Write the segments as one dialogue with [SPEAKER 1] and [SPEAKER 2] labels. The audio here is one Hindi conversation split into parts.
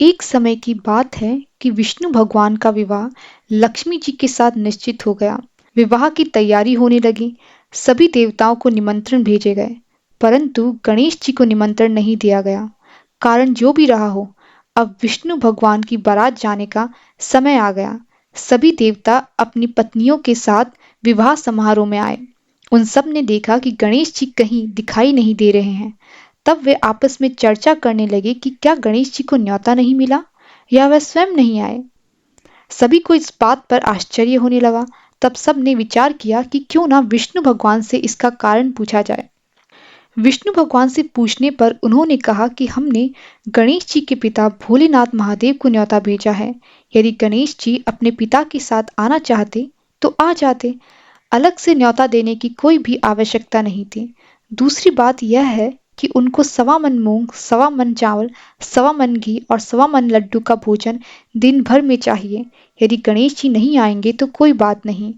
[SPEAKER 1] एक समय की बात है कि विष्णु भगवान का विवाह लक्ष्मी जी के साथ निश्चित हो गया। विवाह की तैयारी होने लगी। सभी देवताओं को निमंत्रण भेजे गए, परंतु गणेश जी को निमंत्रण नहीं दिया गया। कारण जो भी रहा हो, अब विष्णु भगवान की बारात जाने का समय आ गया। सभी देवता अपनी पत्नियों के साथ विवाह समारोह में आए। उन सब ने देखा कि गणेश जी कहीं दिखाई नहीं दे रहे हैं। तब वे आपस में चर्चा करने लगे कि क्या गणेश जी को न्योता नहीं मिला या वह स्वयं नहीं आए। सभी को इस बात पर आश्चर्य होने लगा। तब सब ने विचार किया कि क्यों ना विष्णु भगवान से इसका कारण पूछा जाए। विष्णु भगवान से पूछने पर उन्होंने कहा कि हमने गणेश जी के पिता भोलेनाथ महादेव को न्योता भेजा है। यदि गणेश जी अपने पिता के साथ आना चाहते तो आ जाते। अलग से न्योता देने की कोई भी आवश्यकता नहीं थी। दूसरी बात यह है कि उनको 1.25 मन मूंग, 1.25 मन चावल, 1.25 मन घी और 1.25 मन लड्डू का भोजन दिन भर में चाहिए। यदि गणेश जी नहीं आएंगे तो कोई बात नहीं।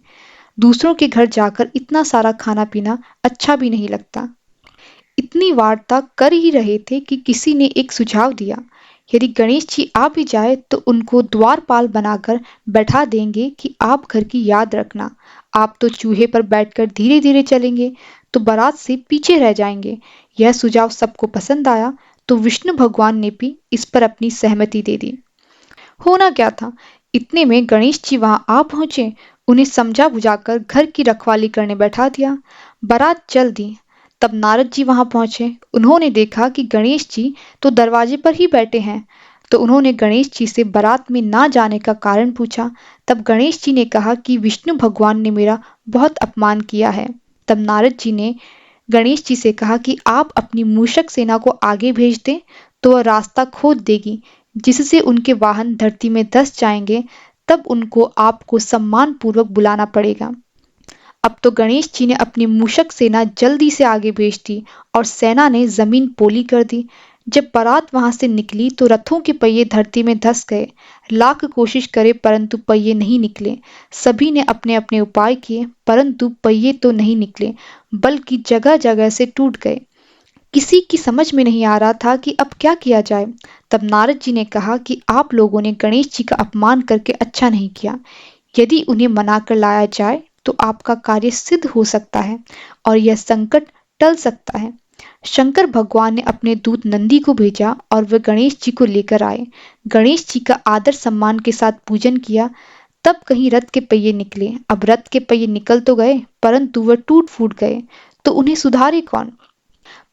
[SPEAKER 1] दूसरों के घर जाकर इतना सारा खाना पीना अच्छा भी नहीं लगता। इतनी वार्ता कर ही रहे थे कि किसी ने एक सुझाव दिया। यदि गणेश जी आ भी जाए तो उनको द्वारपाल बनाकर बैठा देंगे कि आप घर की याद रखना। आप तो चूहे पर बैठकर धीरे धीरे चलेंगे तो बारात से पीछे रह जाएंगे। यह सुझाव सबको पसंद आया तो विष्णु भगवान ने भी इस पर अपनी सहमति दे दी। होना क्या था, इतने में गणेश जी वहां आ पहुंचे। उन्हें समझा बुझाकर घर की रखवाली करने बैठा दिया। बारात चल दी। तब नारद जी वहां पहुंचे। उन्होंने देखा कि गणेश जी तो दरवाजे पर ही बैठे हैं। तो उन्होंने गणेश जी से बारात में ना जाने का कारण पूछा। तब गणेश जी ने कहा कि विष्णु भगवान ने मेरा बहुत अपमान किया है। तब नारद जी ने गणेश जी से कहा कि आप अपनी मूषक सेना को आगे भेज दें तो वह रास्ता खोद देगी, जिससे उनके वाहन धरती में धंस जाएंगे। तब उनको आपको सम्मान पूर्वक बुलाना पड़ेगा। अब तो गणेश जी ने अपनी मूषक सेना जल्दी से आगे भेज दी और सेना ने जमीन पोली कर दी। जब बारात वहां से निकली तो रथों के पहिए धरती में धंस गए। लाख कोशिश करे परंतु पहिए नहीं निकले। सभी ने अपने अपने उपाय किए परंतु पहिए तो नहीं निकले, बल्कि जगह जगह से टूट गए। किसी की समझ में नहीं आ रहा था कि अब क्या किया जाए। तब नारद जी ने कहा कि आप लोगों ने गणेश जी का अपमान करके अच्छा नहीं किया। यदि उन्हें मनाकर लाया जाए तो आपका कार्य सिद्ध हो सकता है और यह संकट टल सकता है। शंकर भगवान ने अपने दूत नंदी को भेजा और वे गणेश जी को लेकर आए। गणेश जी का आदर सम्मान के साथ पूजन किया। तब कहीं रथ के पहिए निकले। अब रथ के पहिए निकल तो गए परंतु वह टूट फूट गए। तो उन्हें सुधारे कौन।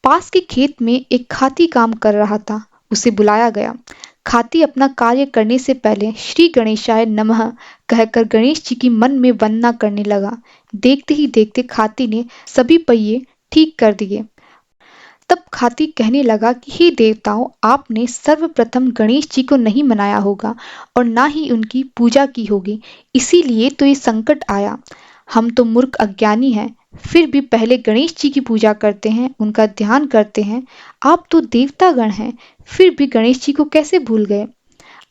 [SPEAKER 1] पास के खेत में एक खाती काम कर रहा था। उसे बुलाया गया। खाती अपना कार्य करने से पहले श्री गणेशाय नमः कहकर गणेश जी की मन में वंदना करने लगा। देखते ही देखते खाती ने सभी पहिए ठीक कर दिए। तब खाती कहने लगा कि हे देवताओं, आपने सर्वप्रथम गणेश जी को नहीं मनाया होगा और ना ही उनकी पूजा की होगी, इसीलिए तो ये संकट आया। हम तो मूर्ख अज्ञानी हैं, फिर भी पहले गणेश जी की पूजा करते हैं, उनका ध्यान करते हैं। आप तो देवतागण हैं, फिर भी गणेश जी को कैसे भूल गए।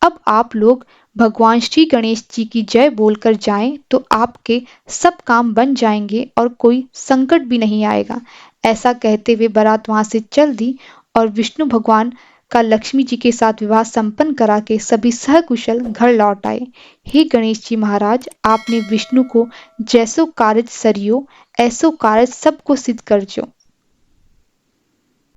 [SPEAKER 1] अब आप लोग भगवान श्री गणेश जी की जय बोलकर जाएं तो आपके सब काम बन जाएंगे और कोई संकट भी नहीं आएगा। ऐसा कहते हुए बारात वहां से चल दी और विष्णु भगवान का लक्ष्मी जी के साथ विवाह संपन्न करा के सभी सहकुशल घर लौट आए। हे गणेश जी महाराज, आपने विष्णु को जैसो कार्य सरियो ऐसो कार्य सबको सिद्ध कर जो।